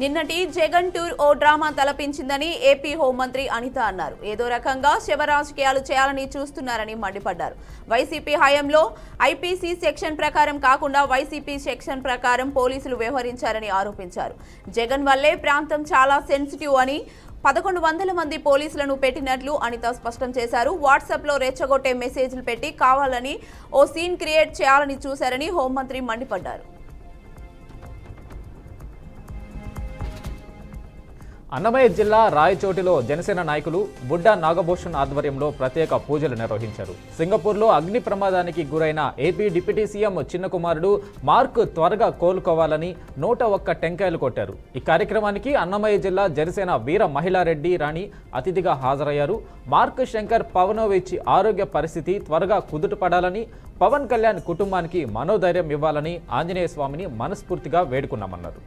నిన్నటి జగన్ టూర్ ఓ drama తలపించిందని AP హోంమంత్రి అనిత అన్నారు. ఏదో రకంగా శవ రాజకీయాలు చేయాలని చూస్తున్నారని మండిపడ్డారు. వైసీపీ హయాంలో ఐపీసీ సెక్షన్ ప్రకారం కాకుండా వైసీపీ సెక్షన్ ప్రకారం పోలీసులు వ్యవహరించారని ఆరోపించారు. జగన్ వల్లే ప్రాంతం చాలా సెన్సిటివ్ అని 1100 మంది పోలీసులను పెట్టినట్లు అనిత స్పష్టం చేశారు. వాట్సాప్లో రెచ్చగొట్టే మెసేజ్లు పెట్టి కావాలని ఓ సీన్ క్రియేట్ చేయాలని చూశారని హోంమంత్రి మండిపడ్డారు. అన్నమయ్య జిల్లా రాయచోటిలో జనసేన నాయకులు బుడ్డా నాగభూషణ్ ఆధ్వర్యంలో ప్రత్యేక పూజలు నిర్వహించారు. సింగపూర్లో అగ్ని ప్రమాదానికి గురైన ఏపీ డిప్యూటీ సీఎం చిన్న కుమారుడు మార్క్ త్వరగా కోలుకోవాలని 101 టెంకాయలు కొట్టారు. ఈ కార్యక్రమానికి అన్నమయ్య జిల్లా జనసేన వీర మహిళారెడ్డి రాణి అతిథిగా హాజరయ్యారు. మార్క్ శంకర్ పవనోవిచ్ ఆరోగ్య పరిస్థితి త్వరగా కుదుటపడాలని, పవన్ కళ్యాణ్ కుటుంబానికి మనోధైర్యం ఇవ్వాలని ఆంజనేయ స్వామిని మనస్ఫూర్తిగా వేడుకున్నామన్నారు.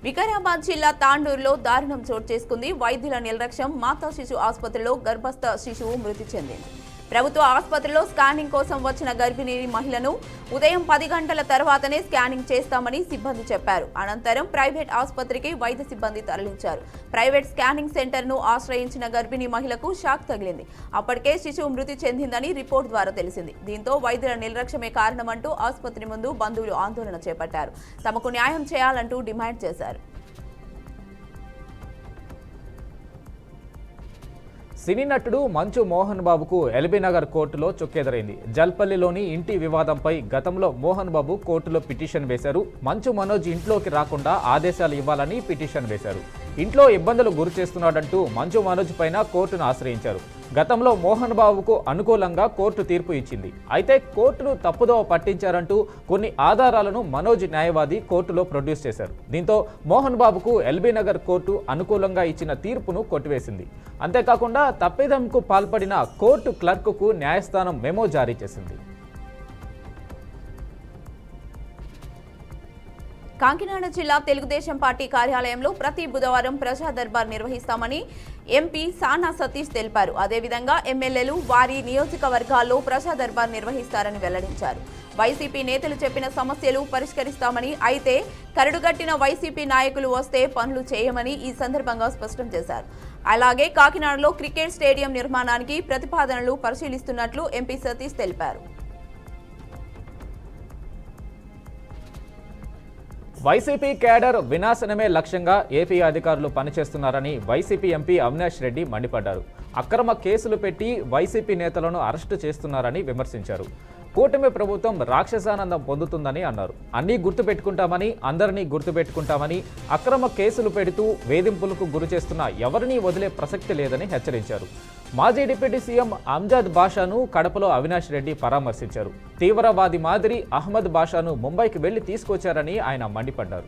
వికారాబాద్ జిల్లా తాండూరులో దారుణం చోటు చేసుకుంది. వైద్యుల నిర్లక్ష్యం, మాతా శిశు ఆసుపత్రిలో గర్భస్థ శిశువు మృతి చెందింది. ప్రభుత్వ ఆసుపత్రిలో స్కానింగ్ కోసం వచ్చిన గర్భిణీ మహిళను ఉదయం 10 గంటల తర్వాతనే స్కానింగ్ చేస్తామని సిబ్బంది చెప్పారు. అనంతరం ప్రైవేట్ ఆసుపత్రికి వైద్య సిబ్బంది తరలించారు. ప్రైవేట్ స్కానింగ్ సెంటర్ను ఆశ్రయించిన గర్భిణీ మహిళకు షాక్ తగిలింది. అప్పటికే శిశువు మృతి చెందిందని రిపోర్ట్ ద్వారా తెలిసింది. దీంతో వైద్యుల నిర్లక్ష్యమే కారణమంటూ ఆసుపత్రి ముందు బంధువులు ఆందోళన చేపట్టారు. తమకు న్యాయం చేయాలంటూ డిమాండ్ చేశారు. సినీ నటుడు మంచు మోహన్ బాబుకు ఎల్బీ నగర్ కోర్టులో చుక్కెదురైంది. జల్పల్లిలోని ఇంటి వివాదంపై గతంలో మోహన్ బాబు కోర్టులో పిటిషన్ వేశారు. మంచు మనోజ్ ఇంట్లోకి రాకుండా ఆదేశాలు ఇవ్వాలని పిటిషన్ వేశారు. ఇంట్లో ఇబ్బందులు గురి చేస్తున్నాడంటూ మంచు మనోజ్ పైన కోర్టును ఆశ్రయించారు. గతంలో మోహన్ బాబుకు అనుకూలంగా కోర్టు తీర్పు ఇచ్చింది. అయితే కోర్టును తప్పుదోవ పట్టించారంటూ కొన్ని ఆధారాలను మనోజ్ న్యాయవాది కోర్టులో ప్రొడ్యూస్ చేశారు. దీంతో మోహన్ బాబుకు ఎల్బీ నగర్ కోర్టు అనుకూలంగా ఇచ్చిన తీర్పును కొట్టివేసింది. అంతేకాకుండా తప్పిదంకు పాల్పడిన కోర్టు క్లర్కుకు న్యాయస్థానం మెమో జారీ చేసింది. కాకినాడ జిల్లా తెలుగుదేశం పార్టీ కార్యాలయంలో ప్రతి బుధవారం ప్రజా దర్బార్ నిర్వహిస్తామని ఎంపీ సానా సతీష్ తెలిపారు. అదేవిధంగా ఎమ్మెల్యేలు వారి నియోజకవర్గాల్లో ప్రజా దర్బార్ నిర్వహిస్తారని వెల్లడించారు. వైసీపీ నేతలు చెప్పిన సమస్యలు పరిష్కరిస్తామని, అయితే కరడుగట్టిన వైసీపీ నాయకులు వస్తే పనులు చేయమని ఈ సందర్భంగా స్పష్టం చేశారు. అలాగే కాకినాడలో క్రికెట్ స్టేడియం నిర్మాణానికి ప్రతిపాదనలు పరిశీలిస్తున్నట్లు ఎంపీ సతీష్ తెలిపారు. వైసీపీ కేడర్ వినాశనమే లక్ష్యంగా ఏపీ అధికారులు పనిచేస్తున్నారని వైసీపీ ఎంపీ అవినాష్ రెడ్డి మండిపడ్డారు. అక్రమ కేసులు పెట్టి వైసీపీ నేతలను అరెస్టు చేస్తున్నారని విమర్శించారు. కూటమి ప్రభుత్వం రాక్షసానందం పొందుతుందని అన్నారు. అన్నీ గుర్తుపెట్టుకుంటామని, అందరినీ గుర్తుపెట్టుకుంటామని, అక్రమ కేసులు పెడుతూ వేధింపులకు గురి చేస్తున్న ఎవరినీ వదిలే ప్రసక్తి లేదని హెచ్చరించారు. మాజీ డిప్యూటీ సీఎం అంజద్ బాషాను కడపలో అవినాష్ రెడ్డి పరామర్శించారు. తీవ్రవాది మాదిరి అహ్మద్ బాషాను ముంబైకి వెళ్లి తీసుకొచ్చారని ఆయన మండిపడ్డారు.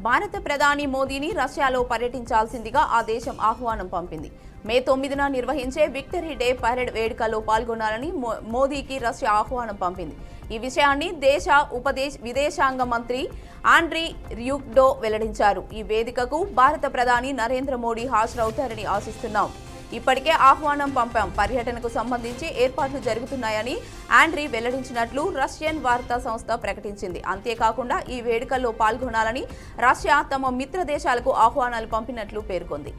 భారత ప్రధాని మోదీని రష్యాలో పర్యటించాల్సిందిగా ఆ దేశం ఆహ్వానం పంపింది. మే 9న నిర్వహించే విక్టరీ డే పరేడ్ వేడుకలో పాల్గొనాలని మోదీకి రష్యా ఆహ్వానం పంపింది. ఈ విషయాన్ని దేశ విదేశాంగ మంత్రి ఆండ్రీ ర్యూక్డో వెల్లడించారు. ఈ వేదికకు భారత ప్రధాని నరేంద్ర మోడీ హాజరవుతారని ఆశిస్తున్నాం. ఇప్పటికే ఆహ్వానం పంపాం. పర్యటనకు సంబంధించి ఏర్పాట్లు జరుగుతున్నాయని ఆండ్రీ వెల్లడించినట్లు రష్యన్ వార్తా సంస్థ ప్రకటించింది. అంతేకాకుండా ఈ వేడుకల్లో పాల్గొనాలని రష్యా తమ మిత్ర దేశాలకు ఆహ్వానాలు పంపినట్లు పేర్కొంది.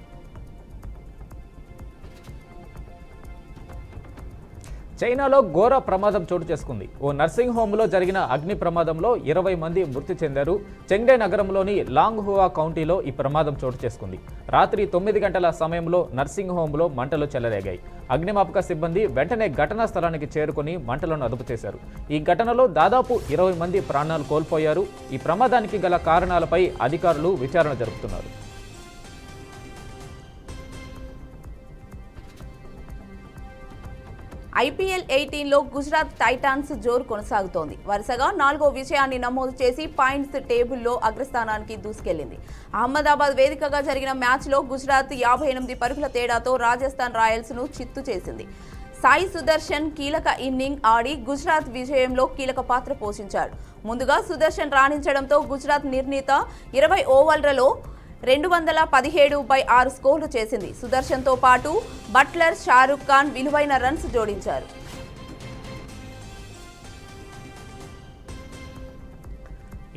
చైనాలో ఘోర ప్రమాదం చోటు చేసుకుంది. ఓ నర్సింగ్ హోంలో జరిగిన అగ్ని ప్రమాదంలో 20 మంది మృతి చెందారు. చెంగ్డే నగరంలోని లాంగ్హువా కౌంటీలో ఈ ప్రమాదం చోటు చేసుకుంది. రాత్రి 9 గంటల సమయంలో నర్సింగ్ హోంలో మంటలు చెలరేగాయి. అగ్నిమాపక సిబ్బంది వెంటనే ఘటనా స్థలానికి చేరుకుని మంటలను అదుపు చేశారు. ఈ ఘటనలో దాదాపు 20 మంది ప్రాణాలు కోల్పోయారు. ఈ ప్రమాదానికి గల కారణాలపై అధికారులు విచారణ జరుపుతున్నారు. ఐపీఎల్ 18లో గుజరాత్ టైటాన్స్ జోరు కొనసాగుతోంది. వరుసగా 4వ విజయాన్ని నమోదు చేసి పాయింట్స్ టేబుల్లో అగ్రస్థానానికి దూసుకెళ్లింది. అహ్మదాబాద్ వేదికగా జరిగిన మ్యాచ్లో గుజరాత్ 58 పరుగుల తేడాతో రాజస్థాన్ రాయల్స్ ను చిత్తు చేసింది. సాయి సుదర్శన్ కీలక ఇన్నింగ్ ఆడి గుజరాత్ విజయంలో కీలక పాత్ర పోషించాడు. ముందుగా సుదర్శన్ రాణించడంతో గుజరాత్ నిర్ణీత 20 ఓవర్లలో 217/6 స్కోర్లు చేసింది. సుదర్శన్తో పాటు బట్లర్, షారుఖ్ ఖాన్ విలువైన రన్స్ జోడించారు.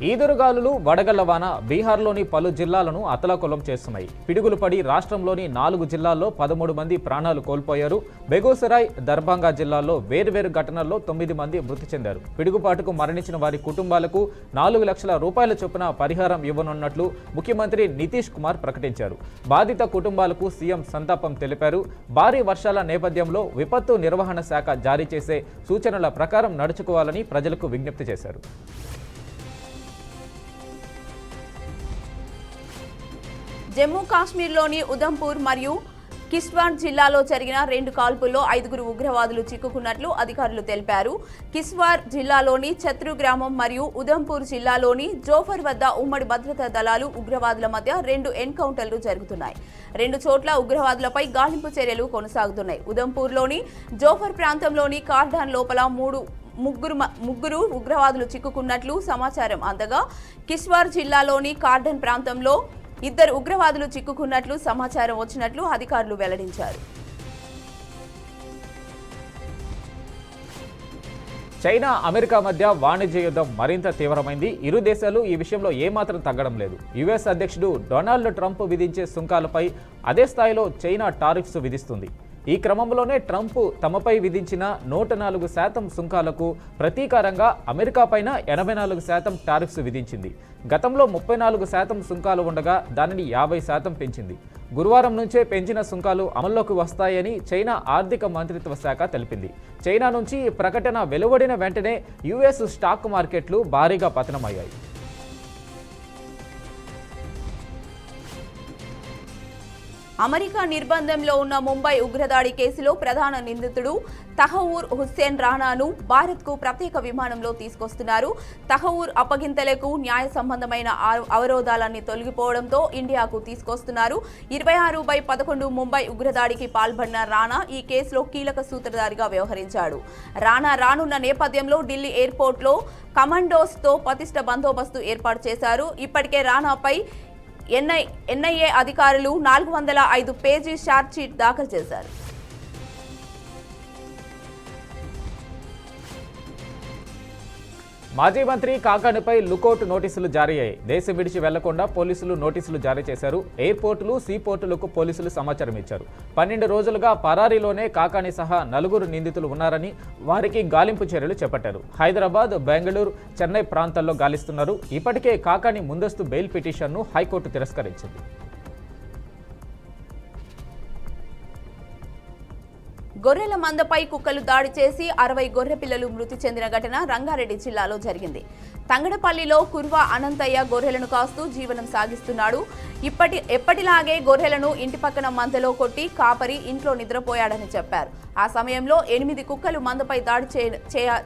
ఈదురుగాలులు, వడగళ్ల వాన బీహార్లోని పలు జిల్లాలను అతలాకులం చేస్తున్నాయి. పిడుగులు పడి రాష్ట్రంలోని 4 జిల్లాల్లో 13 మంది ప్రాణాలు కోల్పోయారు. బెగూసరాయ్, దర్భంగా జిల్లాల్లో వేర్వేరు ఘటనల్లో 9 మంది మృతి చెందారు. పిడుగుపాటుకు మరణించిన వారి కుటుంబాలకు 4 లక్షల రూపాయల చొప్పున పరిహారం ఇవ్వనున్నట్లు ముఖ్యమంత్రి నితీష్ కుమార్ ప్రకటించారు. బాధిత కుటుంబాలకు సీఎం సంతాపం తెలిపారు. భారీ వర్షాల నేపథ్యంలో విపత్తు నిర్వహణ శాఖ జారీ చేసే సూచనల ప్రకారం నడుచుకోవాలని ప్రజలకు విజ్ఞప్తి చేశారు. జమ్మూ కాశ్మీర్లోని ఉధంపూర్ మరియు కిష్ట్వార్ జిల్లాలో జరిగిన 2 కాల్పుల్లో 5 ఉగ్రవాదులు చిక్కుకున్నట్లు అధికారులు తెలిపారు. కిష్ట్వార్ జిల్లాలోని ఛత్రు గ్రామం మరియు ఉధంపూర్ జిల్లాలోని జోఫర్ వద్ద ఉమ్మడి భద్రతా దళాలు, ఉగ్రవాదుల మధ్య 2 ఎన్కౌంటర్లు జరుగుతున్నాయి. 2 చోట్ల ఉగ్రవాదులపై గాలింపు చర్యలు కొనసాగుతున్నాయి. ఉధంపూర్లోని జోఫర్ ప్రాంతంలోని కార్డాన్ లోపల ముగ్గురు ఉగ్రవాదులు చిక్కుకున్నట్లు సమాచారం అందగా, కిష్ట్వార్ జిల్లాలోని కార్డన్ ప్రాంతంలో 2 ఉగ్రవాదులు చిక్కుకున్నట్లు సమాచారం వచ్చినట్లు అధికారులు వెల్లడించారు. చైనా, అమెరికా మధ్య వాణిజ్య యుద్ధం మరింత తీవ్రమైంది. ఇరు దేశాలు ఈ విషయంలో ఏమాత్రం తగ్గడం లేదు. యుఎస్ అధ్యక్షుడు డొనాల్డ్ ట్రంప్ విధించే సుంకాలపై అదే స్థాయిలో చైనా టారిఫ్స్ విధిస్తుంది. ఈ క్రమంలోనే ట్రంప్ తమపై విధించిన 104% సుంకాలకు ప్రతీకారంగా అమెరికా పైన 84% టారిఫ్స్ విధించింది. గతంలో 34% సుంకాలు ఉండగా దానిని 50% పెంచింది. గురువారం నుంచే పెంచిన సుంకాలు అమల్లోకి వస్తాయని చైనా ఆర్థిక మంత్రిత్వ శాఖ తెలిపింది. చైనా నుంచి ఈ ప్రకటన వెలువడిన వెంటనే యుఎస్ స్టాక్ మార్కెట్లు భారీగా పతనమయ్యాయి. అమెరికా నిర్బంధంలో ఉన్న ముంబై ఉగ్రదాడి కేసులో ప్రధాన నిందితుడు తహవూర్ హుస్సేన్ రానాను భారత్కు ప్రత్యేక విమానంలో తీసుకొస్తున్నారు. తహవూర్ అప్పగింతలకు న్యాయ సంబంధమైన అవరోధాలన్నీ తొలగిపోవడంతో ఇండియాకు తీసుకొస్తున్నారు. 26/11 ముంబై ఉగ్రదాడికి పాల్పడిన రానా ఈ కేసులో కీలక సూత్రధారిగా వ్యవహరించాడు. రానా రానున్న నేపథ్యంలో ఢిల్లీ ఎయిర్పోర్ట్లో కమాండోస్తో పటిష్ట బందోబస్తు ఏర్పాటు చేశారు. ఇప్పటికే రానాపై ఎన్ఐఏ అధికారులు 405 పేజీ ఛార్జ్షీట్ దాఖలు చేశారు. మాజీ మంత్రి కాకానిపై లుకౌట్ నోటీసులు జారీ అయ్యాయి. దేశం విడిచి వెళ్లకుండా పోలీసులు నోటీసులు జారీ చేశారు. ఎయిర్పోర్టులు, సీపోర్టులకు పోలీసులు సమాచారం ఇచ్చారు. 12 రోజులుగా పరారీలోనే కాకాని సహా 4 నిందితులు ఉన్నారని వారికి గాలింపు చర్యలు చేపట్టారు. హైదరాబాద్, బెంగళూరు, చెన్నై ప్రాంతాల్లో గాలిస్తున్నారు. ఇప్పటికే కాకాని ముందస్తు బెయిల్ పిటిషన్ను హైకోర్టు తిరస్కరించింది. గొర్రెల మందపై కుక్కలు దాడి చేసి 60 గొర్రె పిల్లలు మృతి చెందిన ఘటన రంగారెడ్డి జిల్లాలో జరిగింది. తంగడపల్లిలో కుర్వా అనంతయ్య గొర్రెలను కాస్తూ జీవనం సాగిస్తున్నాడు. ఎప్పటిలాగే గొర్రెలను ఇంటి పక్కన మందలో కొట్టి కాపరి ఇంట్లో నిద్రపోయాడని చెప్పారు. ఆ సమయంలో 8 కుక్కలు మందపై దాడి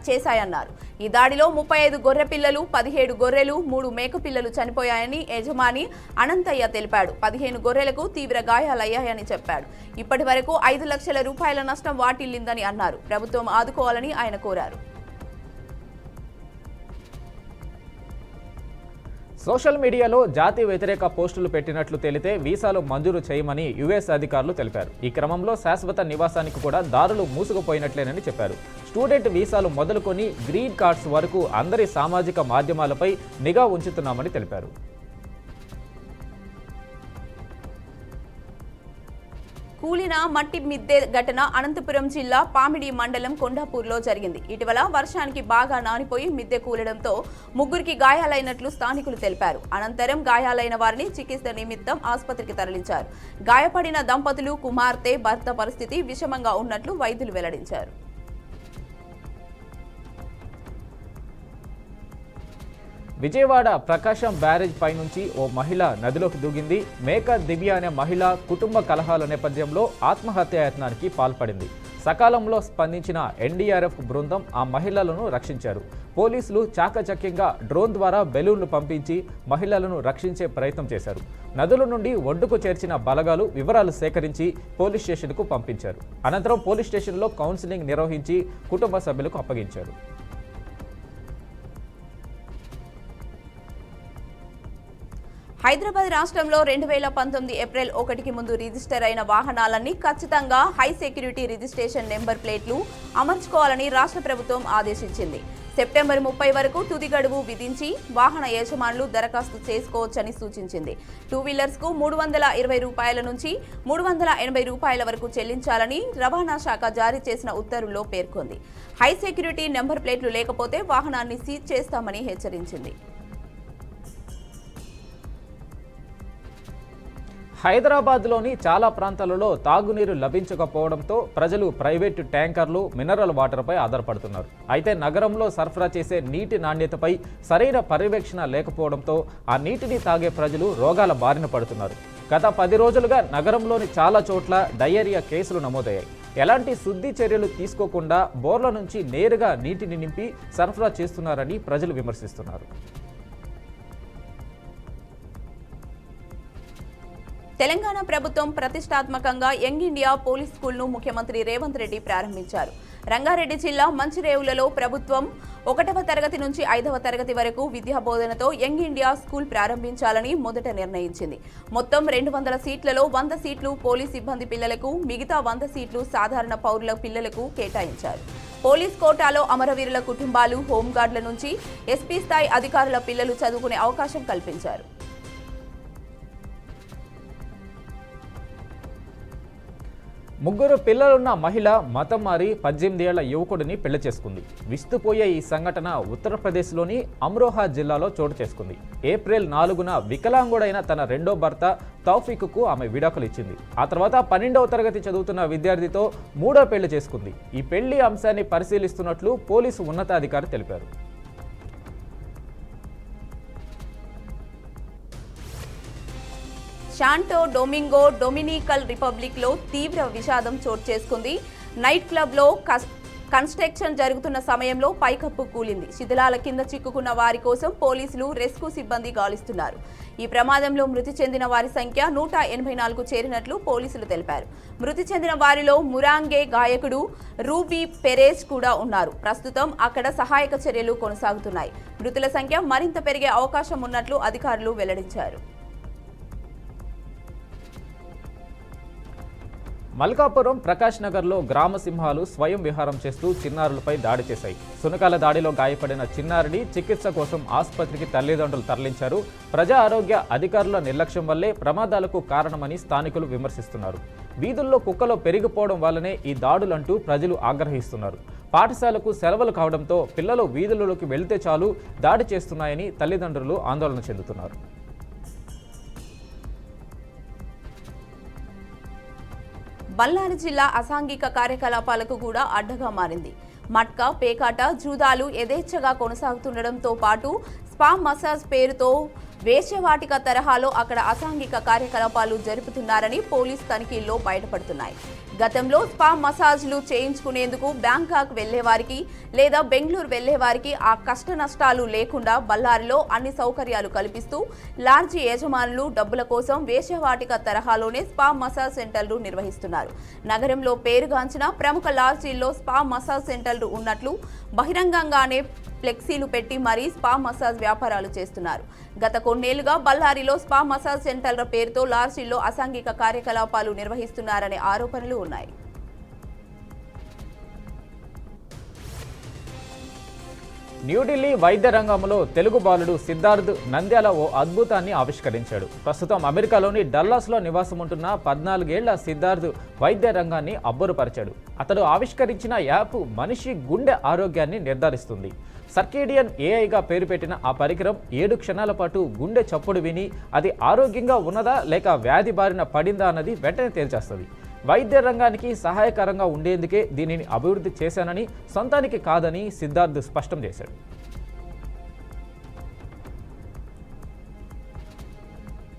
చేశాయన్నారు. ఈ దాడిలో 35 గొర్రె పిల్లలు, 17 గొర్రెలు, 3 మేక పిల్లలు చనిపోయాయని యజమాని అనంతయ్య తెలిపాడు. 15 గొర్రెలకు తీవ్ర గాయాలయ్యాయని చెప్పాడు. ఇప్పటి వరకు 5 లక్షల రూపాయల నష్టం వాటిల్లిందని అన్నారు. ప్రభుత్వం ఆదుకోవాలని ఆయన కోరారు. సోషల్ మీడియాలో జాతి వ్యతిరేక పోస్టులు పెట్టినట్లు తేలితే వీసాలు మంజూరు చేయమని యుఎస్ అధికారులు తెలిపారు. ఈ క్రమంలో శాశ్వత నివాసానికి కూడా దారులు మూసుకుపోయినట్లేనని చెప్పారు. స్టూడెంట్ వీసాలు మొదలుకొని గ్రీన్ కార్డ్స్ వరకు అందరి సామాజిక మాధ్యమాలపై నిఘా ఉంచుతున్నామని తెలిపారు. కూలిన మట్టి మిద్దె ఘటన అనంతపురం జిల్లా పామిడి మండలం కొండాపూర్లో జరిగింది. ఇటీవల వర్షానికి బాగా నానిపోయి మిద్దె కూలడంతో 3 గాయాలైనట్లు స్థానికులు తెలిపారు. అనంతరం గాయాలైన వారిని చికిత్స నిమిత్తం ఆసుపత్రికి తరలించారు. గాయపడిన దంపతులు, కుమార్తె, భర్త పరిస్థితి విషమంగా ఉన్నట్లు వైద్యులు వెల్లడించారు. విజయవాడ ప్రకాశం బ్యారేజ్ పై నుంచి ఓ మహిళ నదిలోకి దూకింది. మేక దివ్య అనే మహిళ కుటుంబ కలహాల నేపథ్యంలో ఆత్మహత్యాయత్నానికి పాల్పడింది. సకాలంలో స్పందించిన ఎన్డీఆర్ఎఫ్ బృందం ఆ మహిళలను రక్షించారు. పోలీసులు చాకచక్యంగా డ్రోన్ ద్వారా బెలూన్లు పంపించి మహిళలను రక్షించే ప్రయత్నం చేశారు. నదుల నుండి ఒడ్డుకు చేర్చిన బలగాలు వివరాలు సేకరించి పోలీస్ స్టేషన్కు పంపించారు. అనంతరం పోలీస్ స్టేషన్లో కౌన్సిలింగ్ నిర్వహించి కుటుంబ సభ్యులకు అప్పగించారు. హైదరాబాద్ రాష్ట్రంలో 2019 ఏప్రిల్ 1కి ముందు రిజిస్టర్ అయిన వాహనాలన్నీ ఖచ్చితంగా హై సెక్యూరిటీ రిజిస్ట్రేషన్ నెంబర్ ప్లేట్లు అమర్చుకోవాలని రాష్ట్ర ప్రభుత్వం ఆదేశించింది. సెప్టెంబర్ 30 వరకు తుది గడువు విధించి వాహన యజమానులు దరఖాస్తు చేసుకోవచ్చని సూచించింది. టూ వీలర్స్కు ₹320 నుంచి ₹380 వరకు చెల్లించాలని రవాణా శాఖ జారీ చేసిన ఉత్తర్వుల్లో పేర్కొంది. హై సెక్యూరిటీ నెంబర్ ప్లేట్లు లేకపోతే వాహనాన్ని సీజ్ చేస్తామని హెచ్చరించింది. హైదరాబాద్లోని చాలా ప్రాంతాలలో తాగునీరు లభించకపోవడంతో ప్రజలు ప్రైవేటు ట్యాంకర్లు, మినరల్ వాటర్పై ఆధారపడుతున్నారు. అయితే నగరంలో సరఫరా చేసే నీటి నాణ్యతపై సరైన పర్యవేక్షణ లేకపోవడంతో ఆ నీటిని తాగే ప్రజలు రోగాల బారిన పడుతున్నారు. గత 10 రోజులుగా నగరంలోని చాలా చోట్ల డయేరియా కేసులు నమోదయ్యాయి. ఎలాంటి శుద్ధి చర్యలు తీసుకోకుండా బోర్ల నుంచి నేరుగా నీటిని నింపి సరఫరా చేస్తున్నారని ప్రజలు విమర్శిస్తున్నారు. తెలంగాణ ప్రభుత్వం ప్రతిష్టాత్మకంగా యంగ్ ఇండియా పోలీస్ స్కూల్ను ముఖ్యమంత్రి రేవంత్ రెడ్డి ప్రారంభించారు. రంగారెడ్డి జిల్లా మంచిరేవులలో ప్రభుత్వం 1వ తరగతి నుంచి 5వ తరగతి వరకు విద్యా బోధనతో యంగ్ ఇండియా స్కూల్ ప్రారంభించాలని మొదట నిర్ణయించింది. మొత్తం 200 సీట్లలో 100 సీట్లు పోలీస్ సిబ్బంది పిల్లలకు, మిగతా 100 సీట్లు సాధారణ పౌరుల పిల్లలకు కేటాయించారు. పోలీస్ కోటాలో అమరవీరుల కుటుంబాలు, హోంగార్డుల నుంచి ఎస్పీ స్థాయి అధికారుల పిల్లలు చదువుకునే అవకాశం కల్పించారు. ముగ్గురు పిల్లలున్న మహిళ మతం మారి 18 ఏళ్ల యువకుడిని పెళ్లి చేసుకుంది. విస్తుపోయే ఈ సంఘటన ఉత్తరప్రదేశ్లోని అమ్రోహా జిల్లాలో చోటు చేసుకుంది. ఏప్రిల్ 4న వికలాంగుడైన తన రెండో భర్త తౌఫీక్కు ఆమె విడాకులు ఇచ్చింది. ఆ తర్వాత 12వ తరగతి చదువుతున్న విద్యార్థితో మూడో పెళ్లి చేసుకుంది. ఈ పెళ్లి అంశాన్ని పరిశీలిస్తున్నట్లు పోలీసు ఉన్నతాధికారి తెలిపారు. శాంటో డొమింగో డొమినికల్ రిపబ్లిక్లో తీవ్ర విషాదం చోటు చేసుకుంది. నైట్ క్లబ్లో కన్స్ట్రక్షన్ జరుగుతున్న సమయంలో పైకప్పు కూలింది. శిథిలాల కింద చిక్కుకున్న వారి కోసం పోలీసులు రెస్క్యూ సిబ్బంది గాలిస్తున్నారు. ఈ ప్రమాదంలో మృతి చెందిన వారి సంఖ్య 184 చేరినట్లు పోలీసులు తెలిపారు. మృతి చెందిన వారిలో మురాంగే గాయకుడు రూబీ పెరేజ్ కూడా ఉన్నారు. ప్రస్తుతం అక్కడ సహాయక చర్యలు కొనసాగుతున్నాయి. మృతుల సంఖ్య మరింత పెరిగే అవకాశం ఉన్నట్లు అధికారులు వెల్లడించారు. మల్కాపురం ప్రకాష్ నగర్లో గ్రామ సింహాలు స్వయం విహారం చేస్తూ చిన్నారులపై దాడి చేశాయి. సునకాల దాడిలో గాయపడిన చిన్నారిని చికిత్స కోసం ఆసుపత్రికి తల్లిదండ్రులు తరలించారు. ప్రజా ఆరోగ్య అధికారుల నిర్లక్ష్యం వల్లే ప్రమాదాలకు కారణమని స్థానికులు విమర్శిస్తున్నారు. వీధుల్లో కుక్కలు పెరిగిపోవడం వల్లనే ఈ దాడులంటూ ప్రజలు ఆగ్రహిస్తున్నారు. పాఠశాలకు సెలవులు కావడంతో పిల్లలు వీధులలోకి వెళితే చాలు దాడి చేస్తున్నాయని తల్లిదండ్రులు ఆందోళన చెందుతున్నారు. బళ్ళారి జిల్లా అసాంఘిక కార్యకలాపాలకు కూడా అడ్డగా మారింది. మట్కా, పేకాట, జూదాలు యథేచ్ఛగా కొనసాగుతుండటంతో పాటు స్పా మసాజ్ పేరుతో వేశ్యవాటిక తరహాలో అక్కడ అసాంఘిక కార్యకలాపాలు జరుపుతున్నారని పోలీస్ తనిఖీల్లో బయటపడుతున్నాయి. గతంలో స్పా మసాజ్లు చేయించుకునేందుకు బ్యాంకాక్ వెళ్లేవారికి లేదా బెంగళూరు వెళ్లేవారికి ఆ కష్ట నష్టాలు లేకుండా బళ్ళారిలో అన్ని సౌకర్యాలు కల్పిస్తూ లాడ్జి యజమానులు డబ్బుల కోసం వేశ్యవాటిక తరహాలోనే స్పా మసాజ్ సెంటర్లు నిర్వహిస్తున్నారు. నగరంలో పేరుగాంచిన ప్రముఖ లాడ్జీల్లో స్పా మసాజ్ సెంటర్లు ఉన్నట్లు బహిరంగంగానే ఫ్లెక్సీలు పెట్టి మరీ స్పా మసాజ్ వ్యాపారాలు చేస్తున్నారు. గత కొన్నేళ్లుగా బళ్ళారిలో స్పా మసాజ్ సెంటర్ల పేరుతో లాడ్జీల్లో అసాంఘిక కార్యకలాపాలు నిర్వహిస్తున్నారనే ఆరోపణలు ఉన్నాయి. న్యూఢిల్లీ వైద్య రంగంలో తెలుగు బాలుడు సిద్ధార్థ్ నంద్యాల ఓ అద్భుతాన్ని ఆవిష్కరించాడు. ప్రస్తుతం అమెరికాలోని డల్లాస్లో నివాసం ఉంటున్న 14 ఏళ్ల సిద్ధార్థ్ వైద్య రంగాన్ని అబ్బురపరిచాడు. అతడు ఆవిష్కరించిన యాప్ మనిషి గుండె ఆరోగ్యాన్ని నిర్ధారిస్తుంది. సర్కేడియన్ ఏఐగా పేరు పెట్టిన ఆ పరికరం 7 క్షణాల పాటు గుండె చప్పుడు విని అది ఆరోగ్యంగా ఉన్నదా లేక వ్యాధి బారిన పడిందా అన్నది వెంటనే తేల్చేస్తుంది. వైద్య రంగానికి సహాయకరంగా ఉండేందుకే దీనిని అభివృద్ధి చేశానని, సొంతానికి కాదని సిద్ధార్థ్ స్పష్టం చేశాడు.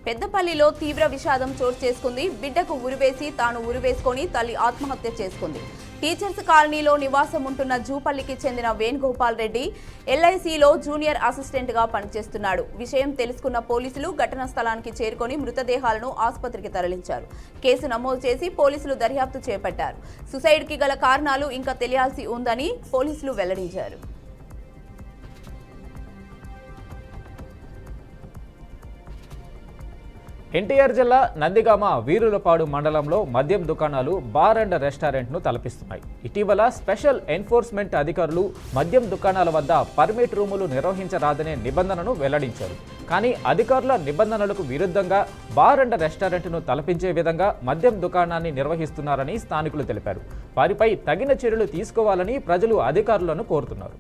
పెద్దపల్లిలో తీవ్ర విషాదం చోటు చేసుకుంది. బిడ్డకు ఉరివేసి తాను ఉరివేసుకొని తల్లి ఆత్మహత్య చేసుకుంది. టీచర్స్ కాలనీలో నివాసం ఉంటున్న జూపల్లికి చెందిన వేణుగోపాల్ రెడ్డి ఎల్ఐసిలో జూనియర్ అసిస్టెంట్గా పనిచేస్తున్నాడు. విషయం తెలుసుకున్న పోలీసులు ఘటనా స్థలానికి చేరుకొని మృతదేహాలను ఆసుపత్రికి తరలించారు. కేసు నమోదు చేసి పోలీసులు దర్యాప్తు చేపట్టారు. సుసైడ్కి గల కారణాలు ఇంకా తెలియాల్సి ఉందని పోలీసులు వెల్లడించారు. ఎన్టీఆర్ జిల్లా నందిగామ వీరులపాడు మండలంలో మద్యం దుకాణాలు బార్ అండ్ రెస్టారెంట్ను తలపిస్తున్నాయి. ఇటీవల స్పెషల్ ఎన్ఫోర్స్మెంట్ అధికారులు మద్యం దుకాణాల వద్ద పర్మిట్ రూములు నిర్వహించరాదనే నిబంధనను వెల్లడించారు. కానీ అధికారుల నిబంధనలకు విరుద్ధంగా బార్ అండ్ రెస్టారెంట్ను తలపించే విధంగా మద్యం దుకాణాన్ని నిర్వహిస్తున్నారని స్థానికులు తెలిపారు. వారిపై తగిన చర్యలు తీసుకోవాలని ప్రజలు అధికారులను కోరుతున్నారు.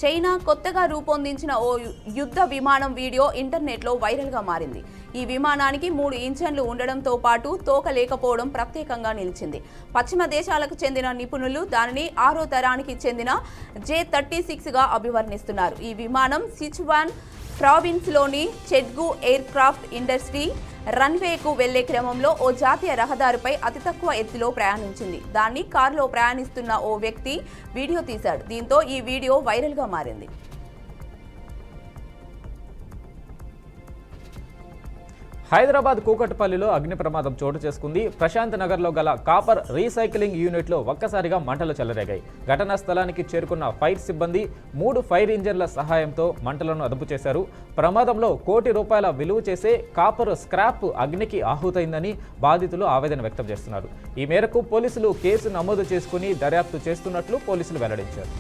చైనా కొత్తగా రూపొందించిన ఓ యుద్ధ విమానం వీడియో ఇంటర్నెట్లో వైరల్గా మారింది. ఈ విమానానికి 3 ఇంజన్లు ఉండడంతో పాటు తోక లేకపోవడం ప్రత్యేకంగా నిలిచింది. పశ్చిమ దేశాలకు చెందిన నిపుణులు దానిని 6వ తరానికి చెందిన J-36గా అభివర్ణిస్తున్నారు. ఈ విమానం సిచువాన్ ప్రావిన్స్లోని చెడ్గు ఎయిర్ క్రాఫ్ట్ ఇండస్ట్రీ రన్వేకు వెళ్లే క్రమంలో ఓ జాతీయ రహదారిపై అతి తక్కువ ఎత్తులో ప్రయాణించింది. దాన్ని కారులో ప్రయాణిస్తున్న ఓ వ్యక్తి వీడియో తీశాడు. దీంతో ఈ వీడియో వైరల్గా మారింది. హైదరాబాద్ కూకట్పల్లిలో అగ్ని ప్రమాదం చోటు చేసుకుంది. ప్రశాంత్ నగర్లో గల కాపర్ రీసైక్లింగ్ యూనిట్లో ఒక్కసారిగా మంటలు చెలరేగాయి. ఘటనా స్థలానికి చేరుకున్న ఫైర్ సిబ్బంది 3 ఫైర్ ఇంజన్ల సహాయంతో మంటలను అదుపు చేశారు. ప్రమాదంలో ₹1 కోటి విలువ చేసే కాపర్ స్క్రాప్ అగ్నికి ఆహుతైందని బాధితులు ఆవేదన వ్యక్తం చేస్తున్నారు. ఈ మేరకు పోలీసులు కేసు నమోదు చేసుకుని దర్యాప్తు చేస్తున్నట్లు పోలీసులు వెల్లడించారు.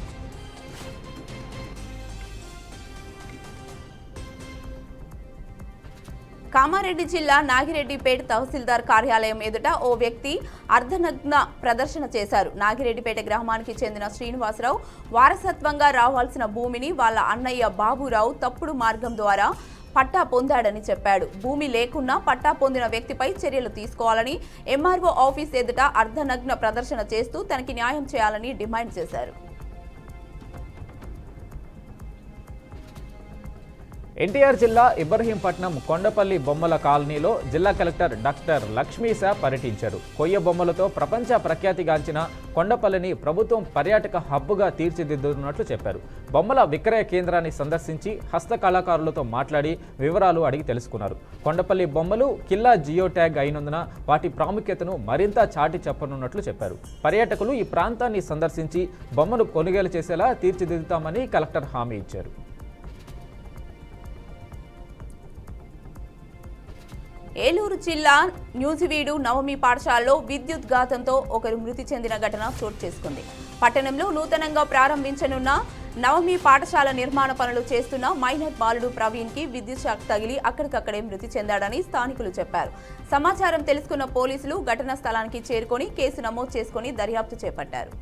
కామారెడ్డి జిల్లా నాగిరెడ్డిపేట తహసీల్దార్ కార్యాలయం ఎదుట ఓ వ్యక్తి అర్ధనగ్న ప్రదర్శన చేశారు. నాగిరెడ్డిపేట గ్రామానికి చెందిన శ్రీనివాసరావు వారసత్వంగా రావాల్సిన భూమిని వాళ్ళ అన్నయ్య బాబురావు తప్పుడు మార్గం ద్వారా పట్టా పొందాడని చెప్పాడు. భూమి లేకున్నా పట్టా పొందిన వ్యక్తిపై చర్యలు తీసుకోవాలని ఎంఆర్ఓ ఆఫీస్ ఎదుట అర్ధనగ్న ప్రదర్శన చేస్తూ తనకి న్యాయం చేయాలని డిమాండ్ చేశారు. ఎన్టీఆర్ జిల్లా ఇబ్రహీంపట్నం కొండపల్లి బొమ్మల కాలనీలో జిల్లా కలెక్టర్ డాక్టర్ లక్ష్మీశా పర్యటించారు. కొయ్య బొమ్మలతో ప్రపంచ ప్రఖ్యాతిగాంచిన కొండపల్లిని ప్రభుత్వం పర్యాటక హబ్గా తీర్చిదిద్దుతున్నట్లు చెప్పారు. బొమ్మల విక్రయ కేంద్రాన్ని సందర్శించి హస్త కళాకారులతో మాట్లాడి వివరాలు అడిగి తెలుసుకున్నారు. కొండపల్లి బొమ్మలు కిల్లా జియో ట్యాగ్ అయినందున వాటి ప్రాముఖ్యతను మరింత చాటి చెప్పనున్నట్లు చెప్పారు. పర్యాటకులు ఈ ప్రాంతాన్ని సందర్శించి బొమ్మను కొనుగోలు చేసేలా తీర్చిదిద్దుతామని కలెక్టర్ హామీ ఇచ్చారు. ఏలూరు జిల్లా న్యూజివీడు నవమి పాఠశాలలో విద్యుత్ ఘాతంతో ఒకరు మృతి చెందిన ఘటన చోటు చేసుకుంది. పట్టణంలో నూతనంగా ప్రారంభించనున్న నవమి పాఠశాల నిర్మాణ పనులు చేస్తున్న మైనర్ బాలుడు ప్రవీణ్కి విద్యుత్ షాక్ తగిలి అక్కడికక్కడే మృతి చెందాడని స్థానికులు చెప్పారు. సమాచారం తెలుసుకున్న పోలీసులు ఘటనా స్థలానికి చేరుకొని కేసు నమోదు చేసుకుని దర్యాప్తు చేపట్టారు.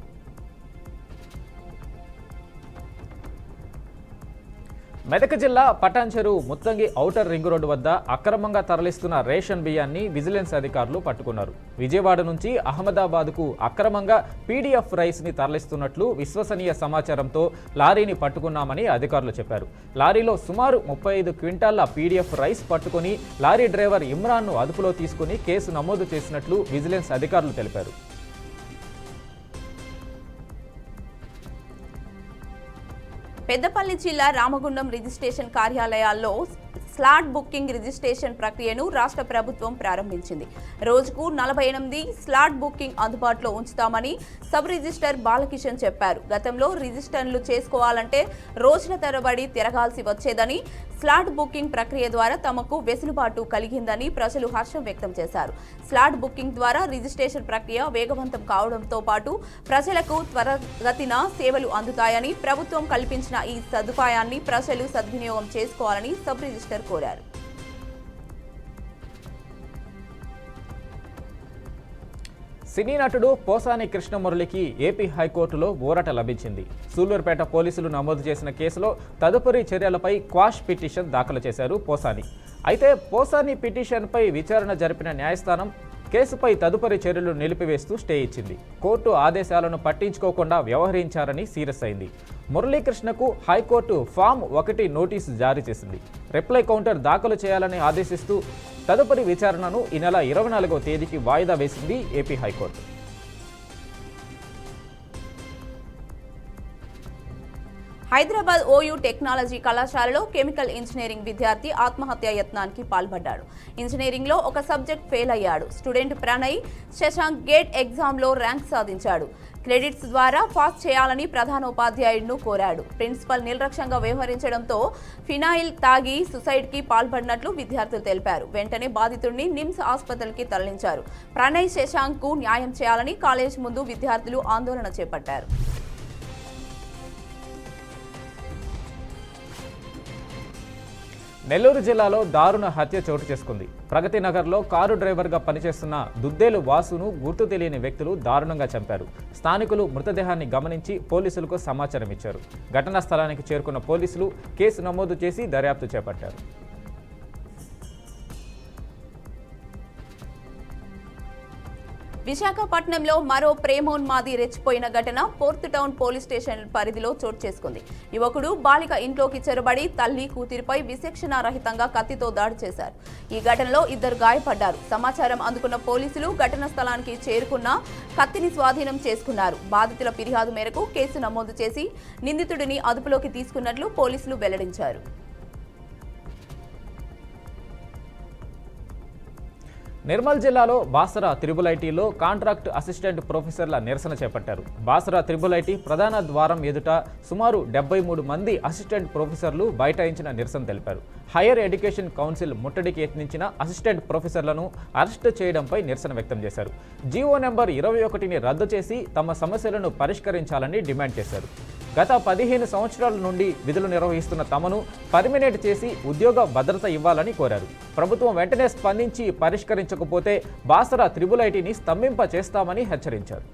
మెదక్ జిల్లా Patancheru Muthangi outer ring road వద్ద అక్రమంగా తరలిస్తున్న రేషన్ బియ్యాన్ని విజిలెన్స్ అధికారులు పట్టుకున్నారు. విజయవాడ నుంచి అహ్మదాబాద్కు అక్రమంగా పీడీఎఫ్ రైస్ని తరలిస్తున్నట్లు విశ్వసనీయ సమాచారంతో లారీని పట్టుకున్నామని అధికారులు చెప్పారు. లారీలో సుమారు 35 క్వింటాళ్ల పీడీఎఫ్ రైస్ పట్టుకుని లారీ డ్రైవర్ ఇమ్రాన్ను అదుపులో తీసుకుని కేసు నమోదు చేసినట్లు విజిలెన్స్ అధికారులు తెలిపారు. పెద్దపల్లి జిల్లా రామగుండం రిజిస్ట్రేషన్ కార్యాలయాల్లో స్లాట్ బుకింగ్ రిజిస్ట్రేషన్ ప్రక్రియను రాష్ట్ర ప్రభుత్వం ప్రారంభించింది. రోజుకు 48 స్లాట్ బుకింగ్ అందుబాటులో ఉంచుతామని సబ్ రిజిస్టర్ బాలకిషన్ చెప్పారు. గతంలో రిజిస్టర్లు చేసుకోవాలంటే రోజుల తరబడి తిరగాల్సి వచ్చేదని, స్లాట్ బుకింగ్ ప్రక్రియ ద్వారా తమకు వెసులుబాటు కలిగిందని ప్రజలు హర్షం వ్యక్తం చేశారు. స్లాట్ బుకింగ్ ద్వారా రిజిస్ట్రేషన్ ప్రక్రియ వేగవంతం కావడంతో పాటు ప్రజలకు త్వరగతిన సేవలు అందుతాయని, ప్రభుత్వం కల్పించిన ఈ సదుపాయాన్ని ప్రజలు సద్వినియోగం చేసుకోవాలని సబ్ రిజిస్టర్ కోరారు. సినీ నటుడు పోసాని కృష్ణమురళికి ఏపీ హైకోర్టులో ఊరట లభించింది. సూళ్లూరుపేట పోలీసులు నమోదు చేసిన కేసులో తదుపరి చర్యలపై క్వాష్ పిటిషన్ దాఖలు చేశారు పోసాని. అయితే పోసాని పిటిషన్పై విచారణ జరిపిన న్యాయస్థానం కేసుపై తదుపరి చర్యలు నిలిపివేస్తూ స్టే ఇచ్చింది. కోర్టు ఆదేశాలను పట్టించుకోకుండా వ్యవహరించారని సీరియస్ అయింది. మురళీకృష్ణకు హైకోర్టు ఫామ్ 1 నోటీసు జారీ చేసింది. రిప్లై కౌంటర్ దాఖలు చేయాలని ఆదేశిస్తూ తదుపరి విచారణను ఈ నెల 24వ తేదీకి వాయిదా వేసింది AP high court. Hyderabad OU technology కళాశాలలో కెమికల్ ఇంజనీరింగ్ విద్యార్థి ఆత్మహత్య యత్నానికి పాల్పడ్డాడు. ఇంజనీరింగ్లో ఒక సబ్జెక్ట్ ఫెయిల్ అయ్యాడు. స్టూడెంట్ ప్రణయ్ శశాంక్ గేట్ ఎగ్జామ్లో ర్యాంక్ సాధించాడు. క్రెడిట్స్ ద్వారా పాస్ చేయాలని ప్రధానోపాధ్యాయుడిని కోరాడు. ప్రిన్సిపల్ నిర్లక్ష్యంగా వ్యవహరించడంతో ఫినాయిల్ తాగి సుసైడ్కి పాల్పడినట్లు విద్యార్థులు తెలిపారు. వెంటనే బాధితుడిని నిమ్స్ ఆసుపత్రికి తరలించారు. ప్రణయ్ శశాంక్కు న్యాయం చేయాలని కాలేజ్ ముందు విద్యార్థులు ఆందోళన చేపట్టారు. నెల్లూరు జిల్లాలో దారుణ హత్య చోటు చేసుకుంది. ప్రగతి నగర్లో కారు డ్రైవర్గా పనిచేస్తున్న దుద్దేలు వాసును గుర్తు తెలియని వ్యక్తులు దారుణంగా చంపారు. స్థానికులు మృతదేహాన్ని గమనించి పోలీసులకు సమాచారం ఇచ్చారు. ఘటనా స్థలానికి చేరుకున్న పోలీసులు కేసు నమోదు చేసి దర్యాప్తు చేపట్టారు. విశాఖపట్నంలో మరో ప్రేమోన్మాది రెచ్చిపోయిన ఘటన పోర్ట్ టౌన్ పోలీస్ స్టేషన్ పరిధిలో చోటు చేసుకుంది. యువకుడు బాలిక ఇంట్లోకి చొరబడి తల్లి కూతురిపై విచక్షణారహితంగా కత్తితో దాడి చేశారు. ఈ ఘటనలో ఇద్దరు గాయపడ్డారు. సమాచారం అందుకున్న పోలీసులు ఘటనా స్థలానికి చేరుకున్న కత్తిని స్వాధీనం చేసుకున్నారు. బాధితుల ఫిర్యాదు మేరకు కేసు నమోదు చేసి నిందితుడిని అదుపులోకి తీసుకున్నట్లు పోలీసులు వెల్లడించారు. నిర్మల్ జిల్లాలో బాసరా త్రిబుల్ ఐటీలో కాంట్రాక్ట్ అసిస్టెంట్ ప్రొఫెసర్ల నిరసన చేపట్టారు. బాసరా త్రిబుల్ ఐటీ ప్రధాన ద్వారం ఎదుట సుమారు 73 మంది అసిస్టెంట్ ప్రొఫెసర్లు బైఠాయించిన నిరసన తెలిపారు. హైయర్ ఎడ్యుకేషన్ కౌన్సిల్ ముట్టడికి యత్నించిన అసిస్టెంట్ ప్రొఫెసర్లను అరెస్టు చేయడంపై నిరసన వ్యక్తం చేశారు. జీవో నెంబర్ 21ని రద్దు చేసి తమ సమస్యలను పరిష్కరించాలని డిమాండ్ చేశారు. గత 15 సంవత్సరాల నుండి విధులు నిర్వహిస్తున్న తమను పర్మినెంట్ చేసి ఉద్యోగ భద్రత ఇవ్వాలని కోరారు. ప్రభుత్వం వెంటనే స్పందించి పరిష్కరించకపోతే బాసరా త్రిబుల్ ఐటీని స్తంభింప చేస్తామని హెచ్చరించారు.